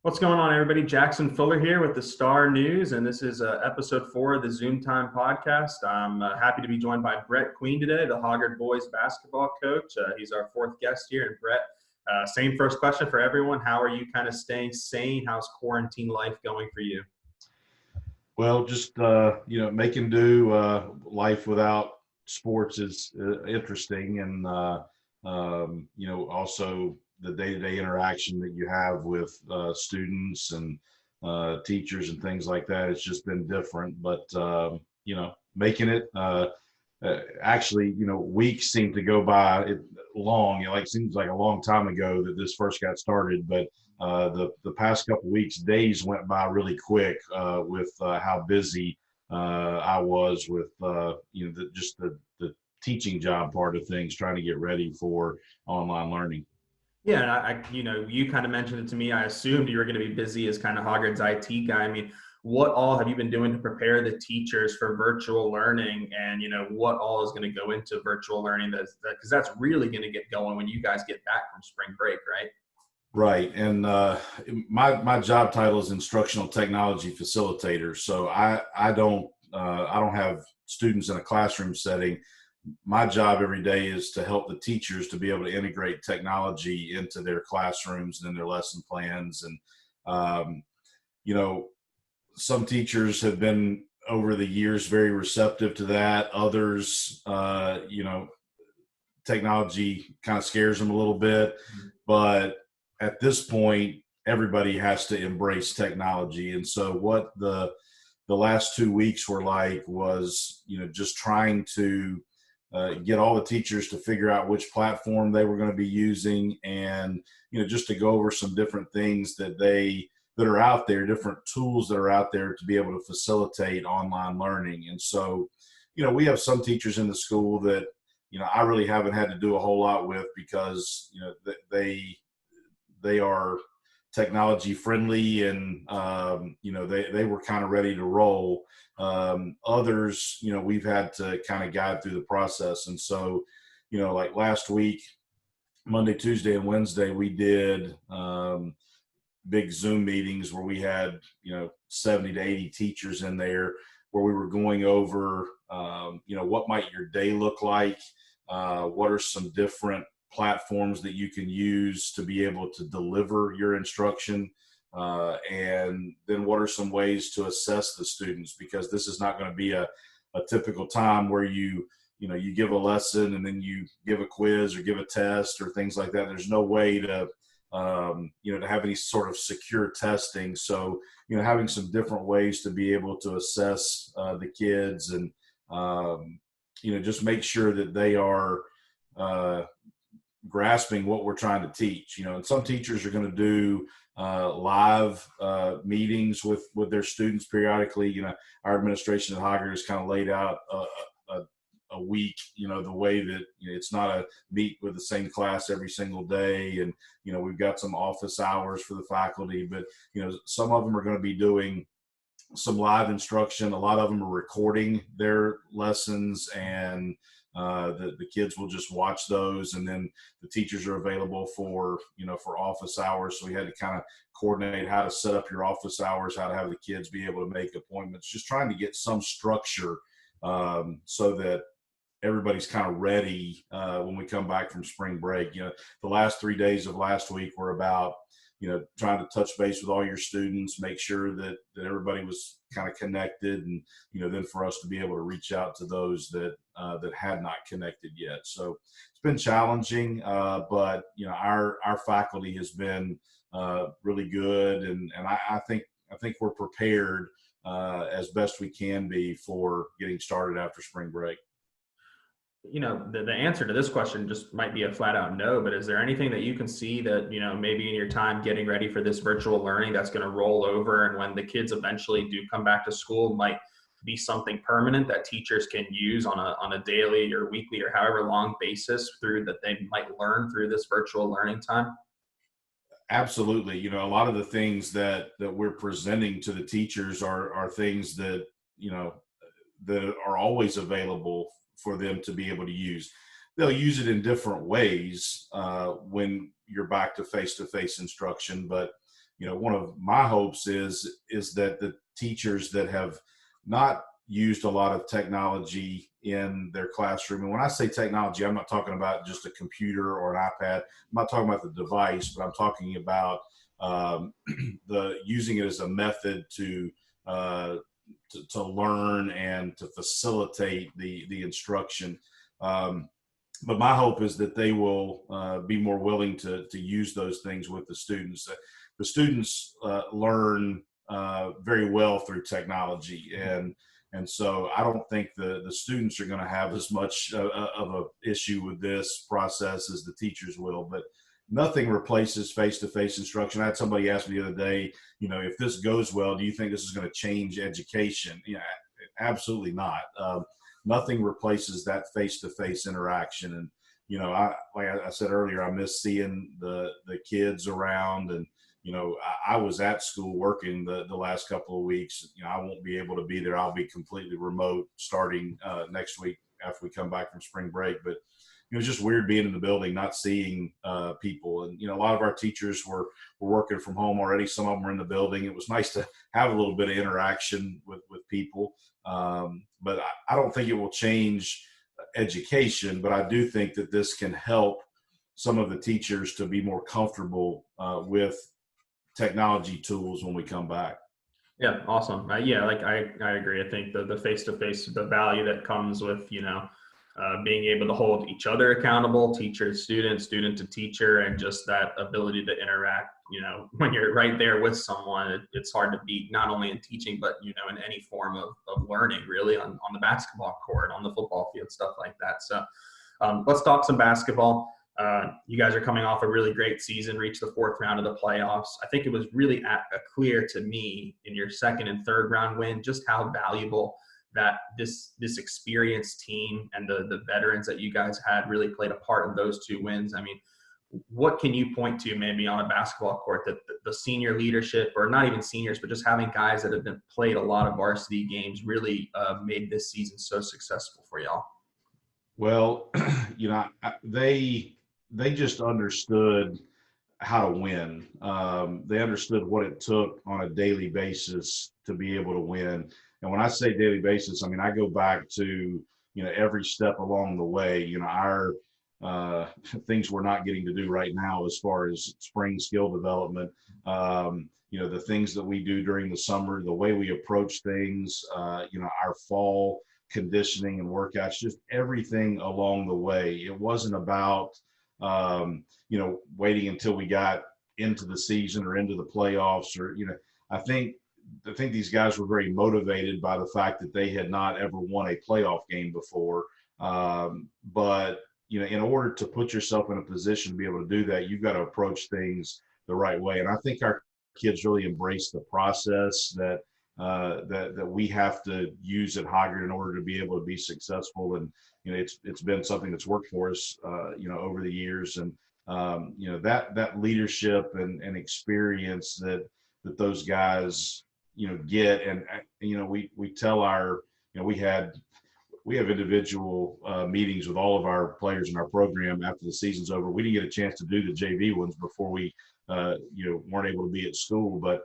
What's going on, everybody? Jackson Fuller here with the Star News, and this is episode 4 of the Zoom Time podcast. I'm happy to be joined by Brett Queen today, the Hoggard boys basketball coach. He's our fourth guest here. And Brett, same first question for everyone. How are you kind of staying sane? How's quarantine life going for you? Well, just making do. Life without sports is interesting, and also the day-to-day interaction that you have with students and teachers and things like that. It's just been different, but making it. Actually, weeks seem to go by long. It seems like a long time ago that this first got started, but the past couple of weeks, days went by really quick with how busy I was with the teaching job part of things, trying to get ready for online learning. Yeah, and you kind of mentioned it to me. I assumed you were going to be busy as kind of Hoggard's IT guy. I mean, what all have you been doing to prepare the teachers for virtual learning, and what all is going to go into virtual learning? Because that's really going to get going when you guys get back from spring break, right? Right, and my job title is instructional technology facilitator. So I don't have students in a classroom setting. My job every day is to help the teachers to be able to integrate technology into their classrooms and in their lesson plans. And um, you know, some teachers have been over the years very receptive to that. Others, technology kind of scares them a little bit, but at this point, everybody has to embrace technology. And so, what the last 2 weeks were like was, just trying to get all the teachers to figure out which platform they were going to be using, and just to go over some different things that are out there, different tools that are out there to be able to facilitate online learning. And so, we have some teachers in the school that I really haven't had to do a whole lot with because they are technology friendly, and they were kind of ready to roll. Others, we've had to kind of guide through the process. And so, like last week, Monday, Tuesday, and Wednesday, we did big Zoom meetings where we had 70 to 80 teachers in there, where we were going over what might your day look like, what are some different platforms that you can use to be able to deliver your instruction, and then what are some ways to assess the students, because this is not going to be a typical time where you give a lesson and then you give a quiz or give a test or things like that. There's no way to to have any sort of secure testing. So, having some different ways to be able to assess the kids, and just make sure that they are uh, grasping what we're trying to teach. And some teachers are going to do live meetings with their students periodically. Our administration at Hoggard has kind of laid out a week, the way that it's not a meet with the same class every single day. And, we've got some office hours for the faculty, but, some of them are going to be doing some live instruction. A lot of them are recording their lessons, and the kids will just watch those, and then the teachers are available for office hours. So we had to kind of coordinate how to set up your office hours, how to have the kids be able to make appointments, just trying to get some structure, so that everybody's kind of ready when we come back from spring break. The last 3 days of last week were about trying to touch base with all your students, make sure that everybody was kind of connected, and then for us to be able to reach out to those that had not connected yet. So it's been challenging, but our faculty has been really good, and I think we're prepared as best we can be for getting started after spring break. The answer to this question just might be a flat out no, but is there anything that you can see that, maybe in your time getting ready for this virtual learning that's going to roll over, and when the kids eventually do come back to school might be something permanent that teachers can use on a daily or weekly or however long basis through that they might learn through this virtual learning time? Absolutely. A lot of the things that we're presenting to the teachers are things that that are always available for them to be able to use. They'll use it in different ways when you're back to face-to-face instruction, but one of my hopes is that the teachers that have not used a lot of technology in their classroom, and when I say technology, I'm not talking about just a computer or an iPad. I'm not talking about the device, but I'm talking about the using it as a method uh, to learn and to facilitate the instruction. Um, but my hope is that they will be more willing to use those things with the students. The students learn very well through technology, and so I don't think the students are going to have as much of a issue with this process as the teachers will. But nothing replaces face-to-face instruction. I had somebody ask me the other day, if this goes well, do you think this is going to change education? Absolutely not. Nothing replaces that face-to-face interaction. And, like I said earlier, I miss seeing the kids around. And, I was at school working the last couple of weeks. I won't be able to be there. I'll be completely remote starting next week after we come back from spring break. But it was just weird being in the building, not seeing people. And, a lot of our teachers were working from home already. Some of them were in the building. It was nice to have a little bit of interaction with people. But I don't think it will change education, but I do think that this can help some of the teachers to be more comfortable with technology tools when we come back. Yeah, awesome. Yeah, like I agree. I think the face-to-face, the value that comes with, being able to hold each other accountable, teacher to student, student to teacher, and just that ability to interact, when you're right there with someone, it's hard to beat, not only in teaching, but, in any form of learning, really, on the basketball court, on the football field, stuff like that. So let's talk some basketball. You guys are coming off a really great season, reached the fourth round of the playoffs. I think it was really clear to me in your second and third round win just how valuable that this experienced team and the veterans that you guys had really played a part in those two wins. I mean, what can you point to maybe on a basketball court that the senior leadership, or not even seniors, but just having guys that have been played a lot of varsity games really made this season so successful for y'all? Well, they just understood how to win. They understood what it took on a daily basis to be able to win. And when I say daily basis, I mean, I go back to, every step along the way, our things we're not getting to do right now as far as spring skill development, the things that we do during the summer, the way we approach things, our fall conditioning and workouts, just everything along the way. It wasn't about, waiting until we got into the season or into the playoffs, or, I think these guys were very motivated by the fact that they had not ever won a playoff game before. But, in order to put yourself in a position to be able to do that, you've got to approach things the right way. And I think our kids really embrace the process that we have to use at Hoggard in order to be able to be successful. And, it's been something that's worked for us, over the years. And, that leadership and experience that those guys, get. And, we tell our, we have individual meetings with all of our players in our program after the season's over. We didn't get a chance to do the JV ones before we, weren't able to be at school. But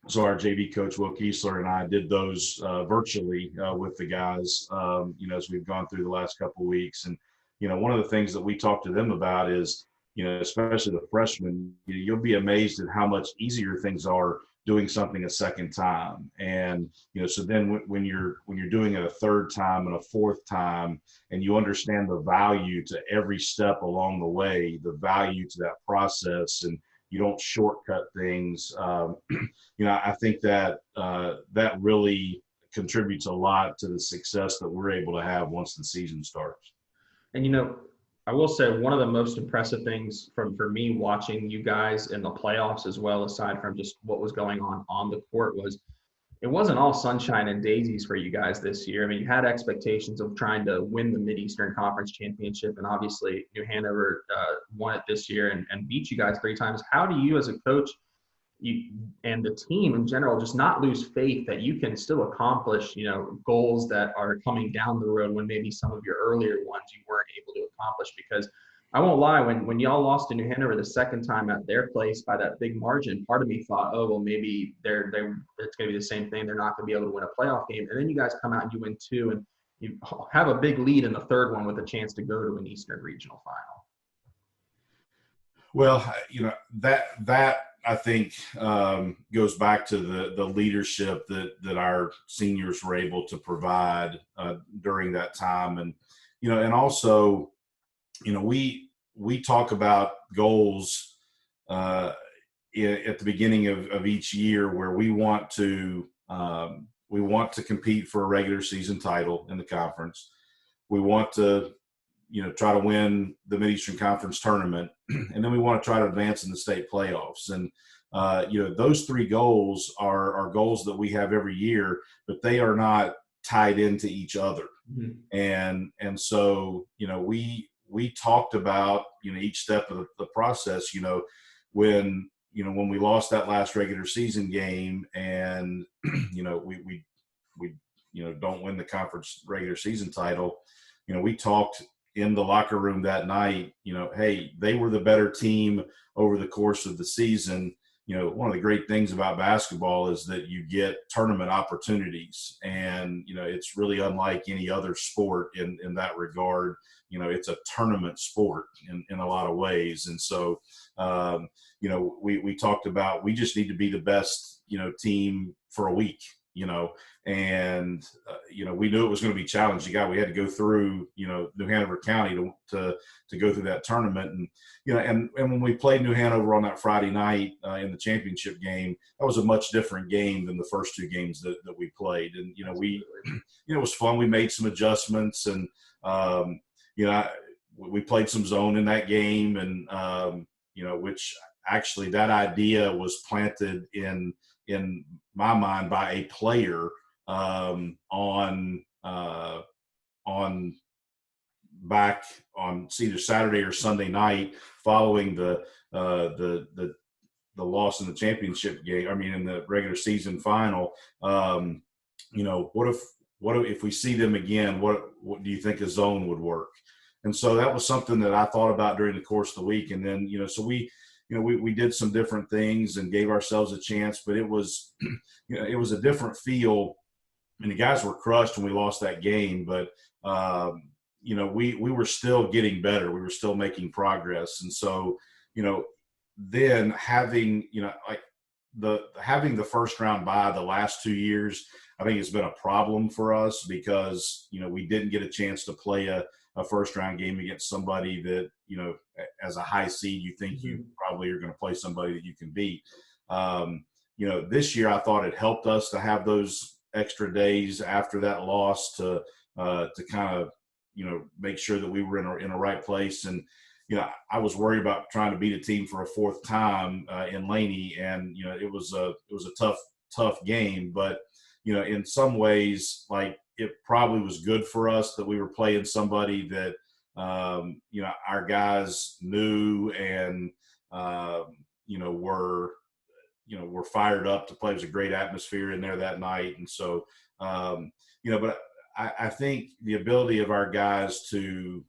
so our JV coach, Will Kiesler, and I did those virtually with the guys, as we've gone through the last couple of weeks. And, one of the things that we talk to them about is, especially the freshmen, you'll be amazed at how much easier things are doing something a second time. And, so then when you're doing it a third time and a fourth time, and you understand the value to every step along the way, the value to that process, and you don't shortcut things, I think that that really contributes a lot to the success that we're able to have once the season starts. And, I will say one of the most impressive things for me watching you guys in the playoffs as well, aside from just what was going on the court, was it wasn't all sunshine and daisies for you guys this year. I mean, you had expectations of trying to win the Mid-Eastern Conference Championship, and obviously New Hanover won it this year and beat you guys 3 times. How do you as a coach and the team in general just not lose faith that you can still accomplish, goals that are coming down the road when maybe some of your earlier ones you weren't able to accomplish? Because I won't lie, when y'all lost to New Hanover the second time at their place by that big margin, part of me thought, oh well, maybe it's going to be the same thing. They're not going to be able to win a playoff game, and then you guys come out and you win two, and you have a big lead in the third one with a chance to go to an Eastern Regional final. Well, that I think goes back to the leadership that our seniors were able to provide during that time, and also, we talk about goals at the beginning of each year where we want to compete for a regular season title in the conference. We want to try to win the Mid-Eastern Conference tournament, and then we want to try to advance in the state playoffs. And those three goals are goals that we have every year, but they are not tied into each other. Mm-hmm. And so we talked about each step of the process. When we lost that last regular season game, and we don't win the conference regular season title, we talked in the locker room that night, hey, they were the better team over the course of the season. One of the great things about basketball is that you get tournament opportunities, and it's really unlike any other sport in that regard. It's a tournament sport in a lot of ways. And so we talked about, we just need to be the best team for a week, and we knew it was going to be challenging. We had to go through New Hanover County to go through that tournament, and when we played New Hanover on that Friday night in the championship game, that was a much different game than the first two games that we played. And it was fun. We made some adjustments, and we played some zone in that game, and which actually that idea was planted in my mind by a player on back on either Saturday or Sunday night following the loss in the championship game. I mean, in the regular season final. What if we see them again? What do you think a zone would work? And so that was something that I thought about during the course of the week. And then so we did some different things and gave ourselves a chance, but it was it was a different feel. And the guys were crushed when we lost that game, but we were still getting better. We were still making progress. And so, then having the first round bye the last 2 years, I think it's been a problem for us because, we didn't get a chance to play a first round game against somebody that, as a high seed, you think you probably are going to play somebody that you can beat. This year I thought it helped us to have those extra days after that loss to kind of, make sure that we were in a right place. And, I was worried about trying to beat a team for a fourth time in Laney, and, it was a tough game, but, in some ways, like, it probably was good for us that we were playing somebody that, our guys knew and, were fired up to play. It was a great atmosphere in there that night. And so, but I think the ability of our guys to,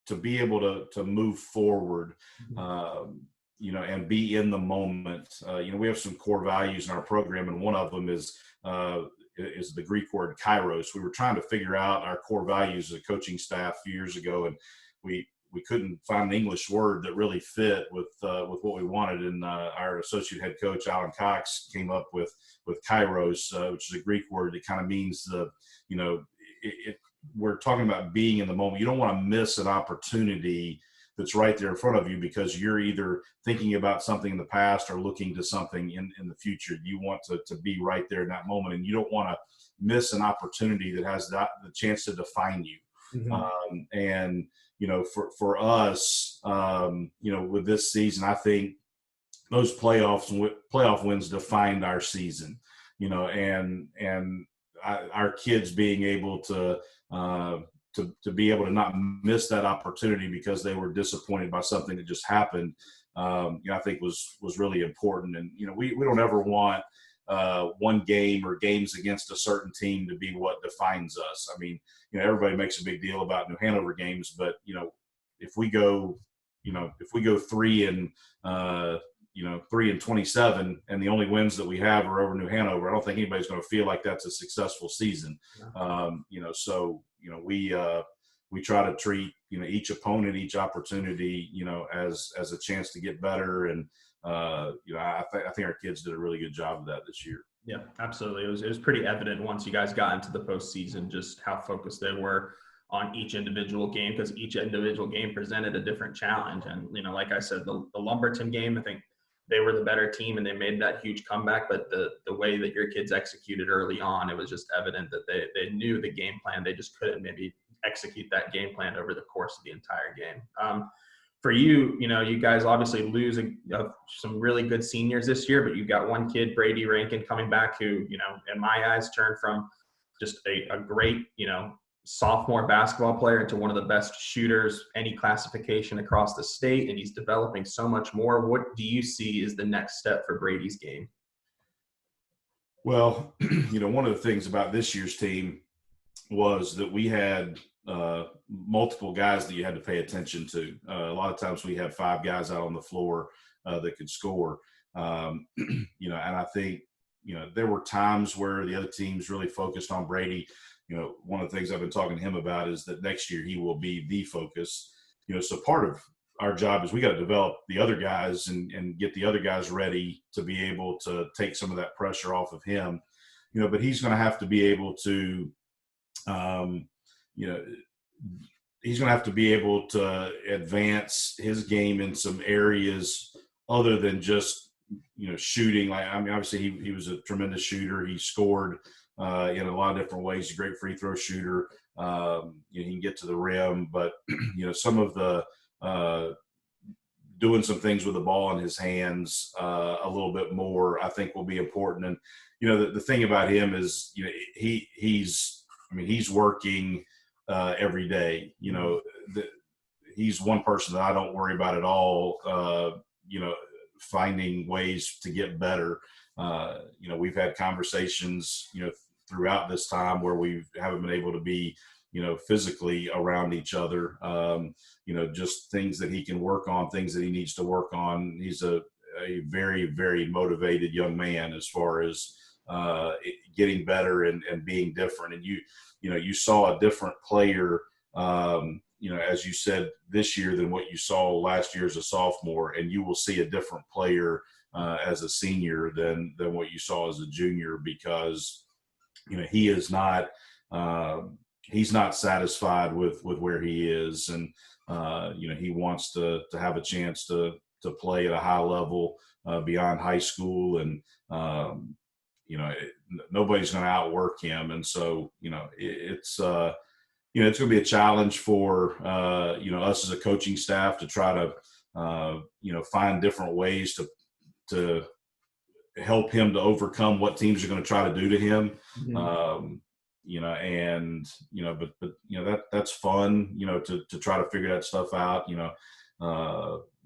to be able to move forward, and be in the moment. We have some core values in our program, and one of them is the Greek word kairos. We were trying to figure out our core values as a coaching staff a few years ago, and we couldn't find an English word that really fit with what we wanted. And our associate head coach, Alan Cox, came up with kairos, which is a Greek word that kind of means we're talking about being in the moment. You don't want to miss an opportunity that's right there in front of you because you're either thinking about something in the past or looking to something in the future. You want to be right there in that moment, and you don't want to miss an opportunity that has the chance to define you. Mm-hmm. And for us, with this season, I think those playoff wins defined our season. And our kids being able to be able to not miss that opportunity because they were disappointed by something that just happened, I think was really important. And we don't ever want one game or games against a certain team to be what defines us. I mean, everybody makes a big deal about New Hanover games, but if we go, if we go 3-27, and the only wins that we have are over New Hanover, I don't think anybody's going to feel like that's a successful season. We try to treat each opponent, each opportunity, as a chance to get better, and I think our kids did a really good job of that this year. Yeah, absolutely. It was pretty evident once you guys got into the postseason just how focused they were on each individual game, because each individual game presented a different challenge. And like I said, the Lumberton game, I think they were the better team and they made that huge comeback. But the way that your kids executed early on, it was just evident that they knew the game plan. They just couldn't maybe execute that game plan over the course of the entire game. For you, you guys obviously lose some really good seniors this year, but you've got one kid, Brady Rankin, coming back who, in my eyes, turned from just a great, sophomore basketball player into one of the best shooters, any classification across the state, and he's developing so much more. What do you see is the next step for Brady's game? Well, one of the things about this year's team was that we had multiple guys that you had to pay attention to. A lot of times we had 5 guys out on the floor that could score. And I think, there were times where the other teams really focused on Brady. One of the things I've been talking to him about is that next year he will be the focus. So part of our job is we got to develop the other guys and get the other guys ready to be able to take some of that pressure off of him. But he's going to have to be able to, he's going to have to be able to advance his game in some areas other than just, shooting. Obviously he was a tremendous shooter. He scored in a lot of different ways. He's a great free throw shooter. He can get to the rim, but, some of the doing some things with the ball in his hands a little bit more, I think will be important. And, the thing about him is, he's working every day. He's one person that I don't worry about at all, finding ways to get better. We've had conversations, throughout this time where we haven't been able to be, physically around each other, just things that he can work on, things that he needs to work on. He's a very, very motivated young man as far as getting better and being different. And you saw a different player, as you said, this year than what you saw last year as a sophomore, and you will see a different player as a senior than what you saw as a junior, because he is not he's not satisfied with where he is, and he wants to have a chance to play at a high level beyond high school, and nobody's going to outwork him. And so it's going to be a challenge for us as a coaching staff to try to find different ways to help him to overcome what teams are going to try to do to him. Mm-hmm. That's fun, to try to figure that stuff out,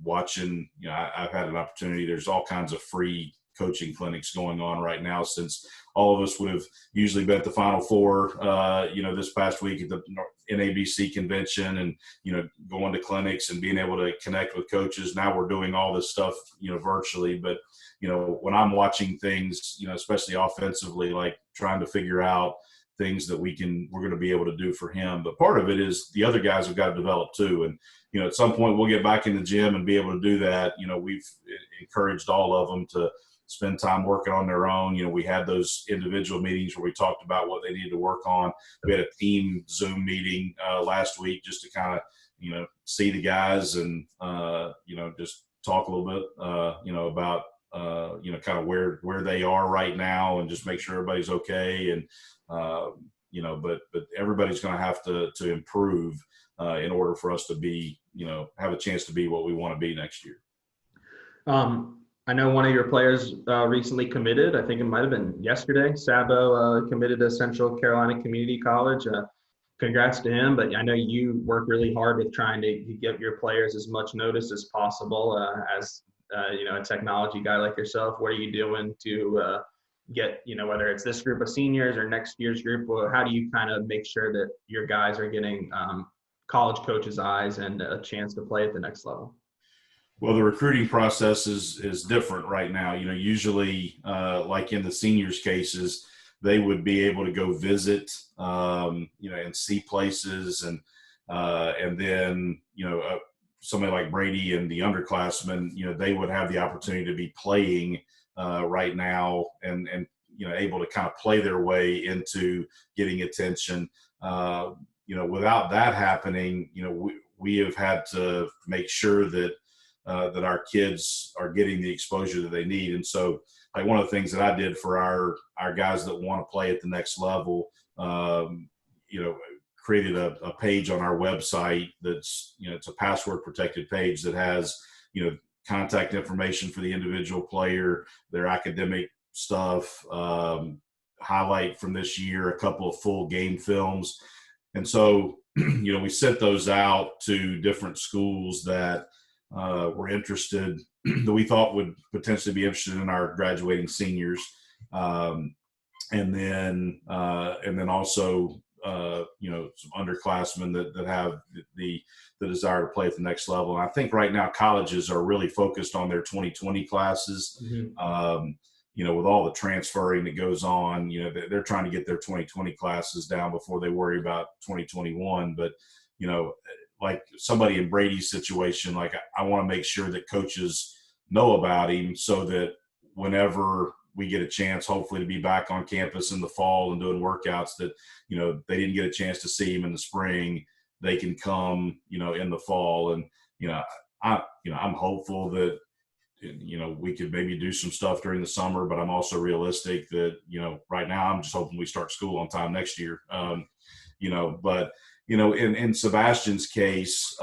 watching, I've had an opportunity. There's all kinds of free coaching clinics going on right now, since all of us would have usually been at the Final Four, this past week at the NABC convention, and, going to clinics and being able to connect with coaches. Now we're doing all this stuff, virtually. But, when I'm watching things, especially offensively, like trying to figure out things that we're going to be able to do for him. But part of it is the other guys have got to develop too. And, at some point we'll get back in the gym and be able to do that. We've encouraged all of them to spend time working on their own. We had those individual meetings where we talked about what they needed to work on. We had a team Zoom meeting last week just to kind of, see the guys and, just talk a little bit, about, kind of where they are right now, and just make sure everybody's okay. And, but everybody's going to have to improve in order for us to be, have a chance to be what we want to be next year. I know one of your players recently committed. I think it might have been yesterday. Sabo committed to Central Carolina Community College. Congrats to him. But I know you work really hard with trying to give your players as much notice as possible. As a technology guy like yourself, what are you doing to get, whether it's this group of seniors or next year's group, well, how do you kind of make sure that your guys are getting college coaches' eyes and a chance to play at the next level? Well, the recruiting process is different right now. Usually, like in the seniors' cases, they would be able to go visit, and see places, and then somebody like Brady and the underclassmen, they would have the opportunity to be playing right now, and able to kind of play their way into getting attention. Without that happening, we have had to make sure that our kids are getting the exposure that they need. And so, like, one of the things that I did for our guys that want to play at the next level, created a page on our website that's, it's a password protected page that has, contact information for the individual player, their academic stuff, highlight from this year, a couple of full game films. And so, we sent those out to different schools that were interested, that we thought would potentially be interested in our graduating seniors, and then also some underclassmen that have the desire to play at the next level. And I think right now colleges are really focused on their 2020 classes. Mm-hmm. With all the transferring that goes on, they're trying to get their 2020 classes down before they worry about 2021. But like somebody in Brady's situation, like, I want to make sure that coaches know about him, so that whenever we get a chance, hopefully, to be back on campus in the fall and doing workouts, that, they didn't get a chance to see him in the spring, they can come, in the fall. And, I'm hopeful that, we could maybe do some stuff during the summer, but I'm also realistic that, right now I'm just hoping we start school on time next year. But in Sebastian's case,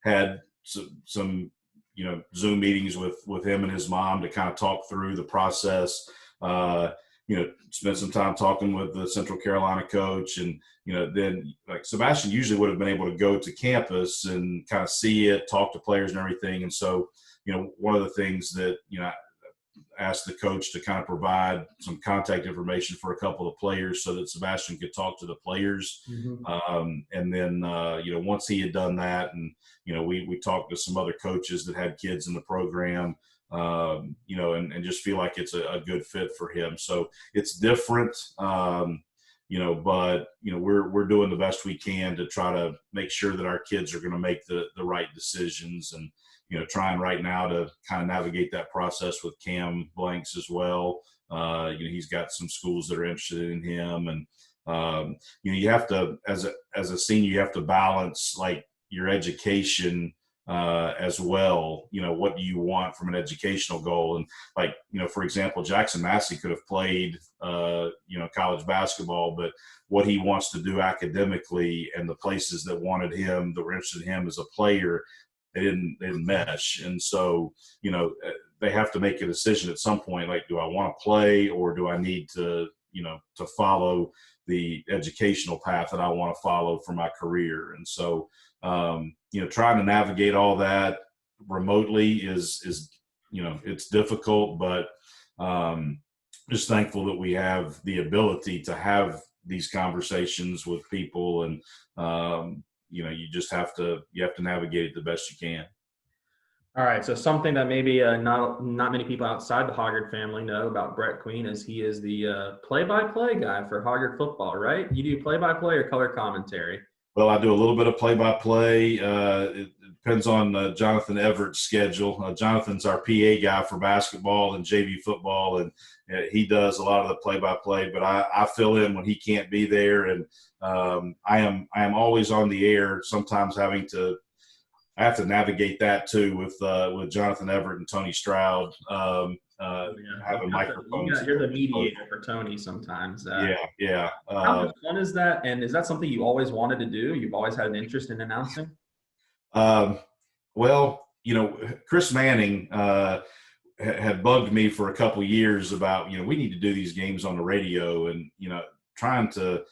had some Zoom meetings with him and his mom to kind of talk through the process. Spent some time talking with the Central Carolina coach, and then, like, Sebastian usually would have been able to go to campus and kind of see it, talk to players and everything. And so, one of the things that asked the coach to kind of provide some contact information for a couple of players so that Sebastian could talk to the players. Mm-hmm. And then, once he had done that, and, we talked to some other coaches that had kids in the program, and just feel like it's a good fit for him. So it's different, but, we're doing the best we can to try to make sure that our kids are going to make the right decisions, and, trying right now to kind of navigate that process with Cam Blanks as well. He's got some schools that are interested in him, and, you have to, as a senior, you have to balance, like, your education as well. What do you want from an educational goal? And, like, for example, Jackson Massey could have played, college basketball, but what he wants to do academically and the places that wanted him, that were interested in him as a player, they didn't mesh. And so, they have to make a decision at some point, like, do I want to play, or do I need to, to follow the educational path that I want to follow for my career? And so, trying to navigate all that remotely is it's difficult, but just thankful that we have the ability to have these conversations with people, and you have to navigate it the best you can. All right. So something that maybe not many people outside the Hoggard family know about Brett Queen is he is the play-by-play guy for Hoggard football, right? You do play-by-play or color commentary? Well, I do a little bit of play-by-play. It depends on Jonathan Everett's schedule. Jonathan's our PA guy for basketball and JV football, and he does a lot of the play-by-play. But I fill in when he can't be there, and I am always on the air. Sometimes I have to navigate that too with Jonathan Everett and Tony Stroud. Having microphones. You're the mediator for Tony sometimes. Yeah. How much fun is that? And is that something you always wanted to do? You've always had an interest in announcing? Well, Chris Manning had bugged me for a couple years about, we need to do these games on the radio, and, trying to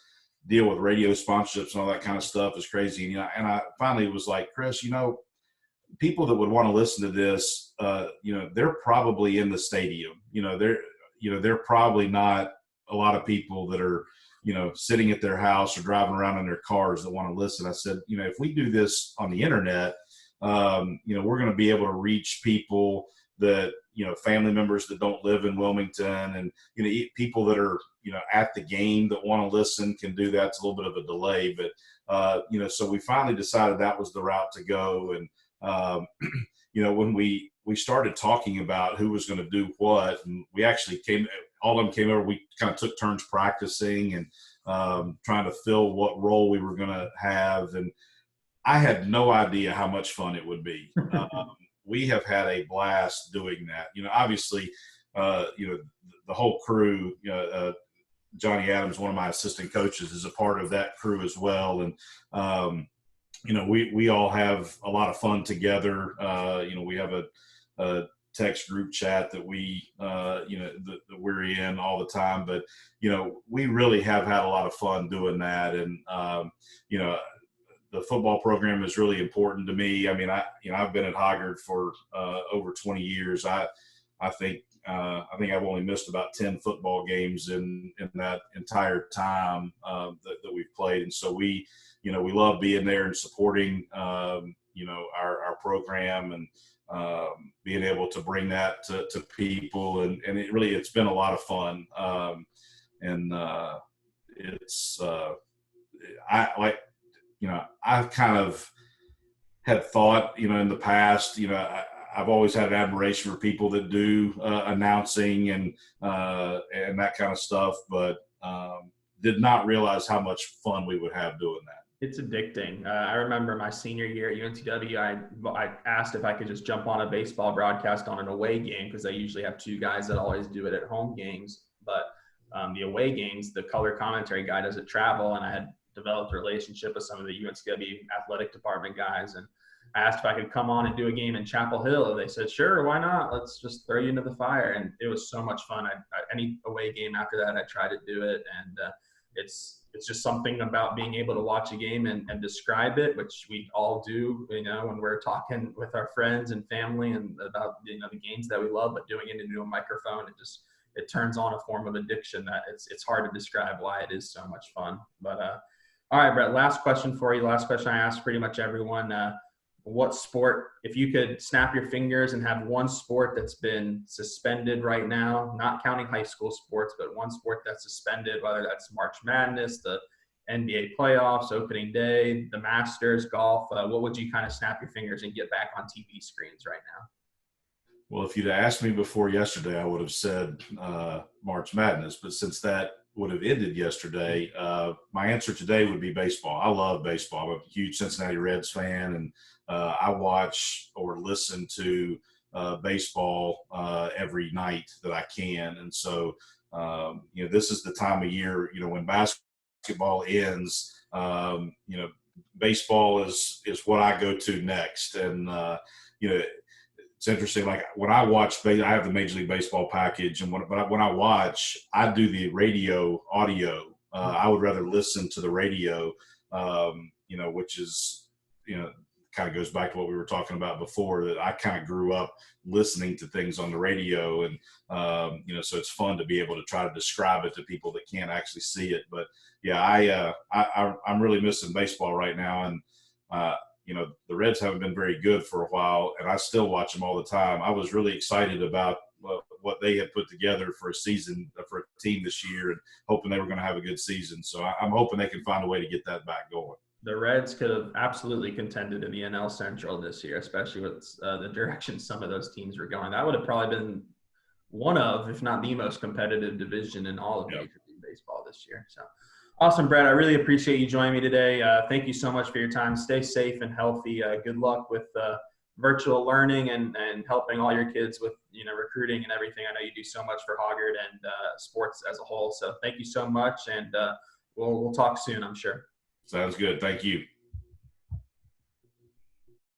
deal with radio sponsorships and all that kind of stuff is crazy. And I finally was like, Chris, people that would want to listen to this, they're probably in the stadium. They're probably not a lot of people that are, sitting at their house or driving around in their cars that want to listen. I said, if we do this on the internet, we're going to be able to reach people that, family members that don't live in Wilmington, and, people that are, at the game that want to listen can do that. It's a little bit of a delay, but, so we finally decided that was the route to go. And, when we started talking about who was going to do what, and we actually all of them came over, we kind of took turns practicing and trying to fill what role we were going to have. And I had no idea how much fun it would be. We have had a blast doing that. Obviously, the whole crew, Johnny Adams, one of my assistant coaches, is a part of that crew as well. And, we all have a lot of fun together. We have a text group chat that that we're in all the time, but, we really have had a lot of fun doing that. And, the football program is really important to me. I mean, I've been at Hoggard for over 20 years. I think I've only missed about 10 football games in that entire time that we've played. And so we love being there and supporting, our program, and being able to bring that to people. And it's been a lot of fun. I've kind of had thought, in the past, I've always had an admiration for people that do announcing and that kind of stuff, but did not realize how much fun we would have doing that. It's addicting. I remember my senior year at UNCW, I asked if I could just jump on a baseball broadcast on an away game, because I usually have two guys that always do it at home games. But the away games, the color commentary guy doesn't travel, and I had developed a relationship with some of the UNCW athletic department guys, and I asked if I could come on and do a game in Chapel Hill. They said, sure, why not? Let's just throw you into the fire. And it was so much fun. Any away game after that, I tried to do it. And it's just something about being able to watch a game and describe it, which we all do, when we're talking with our friends and family and about, the games that we love, but doing it into a microphone, it turns on a form of addiction that it's hard to describe why it is so much fun. But all right, Brett, last question for you. Last question I ask pretty much everyone. What sport, if you could snap your fingers and have one sport that's been suspended right now, not counting high school sports, but one sport that's suspended, whether that's March Madness, the NBA playoffs, opening day, the Masters, golf, what would you kind of snap your fingers and get back on TV screens right now? Well, if you'd asked me before yesterday, I would have said March Madness. But since that would have ended yesterday, my answer today would be baseball. I love baseball. I'm a huge Cincinnati Reds fan, and I watch or listen to baseball every night that I can. And so, this is the time of year, when basketball ends, baseball is what I go to next. And, it's interesting. Like when I watch, I have the Major League Baseball package, and when I watch, I do the radio audio. I would rather listen to the radio, which is, kind of goes back to what we were talking about before, that I kind of grew up listening to things on the radio. And, so it's fun to be able to try to describe it to people that can't actually see it. But yeah, I'm really missing baseball right now. And, the Reds haven't been very good for a while, and I still watch them all the time. I was really excited about what they had put together for a season, for a team this year, and hoping they were going to have a good season. So I'm hoping they can find a way to get that back going. The Reds could have absolutely contended in the NL Central this year, especially with the direction some of those teams were going. That would have probably been one of, if not the most competitive division in all of Major League Baseball this year. So awesome, Brett. I really appreciate you joining me today. Thank you so much for your time. Stay safe and healthy. Good luck with virtual learning and helping all your kids with, recruiting and everything. I know you do so much for Hoggard and sports as a whole. So thank you so much. And we'll talk soon, I'm sure. Sounds good. Thank you.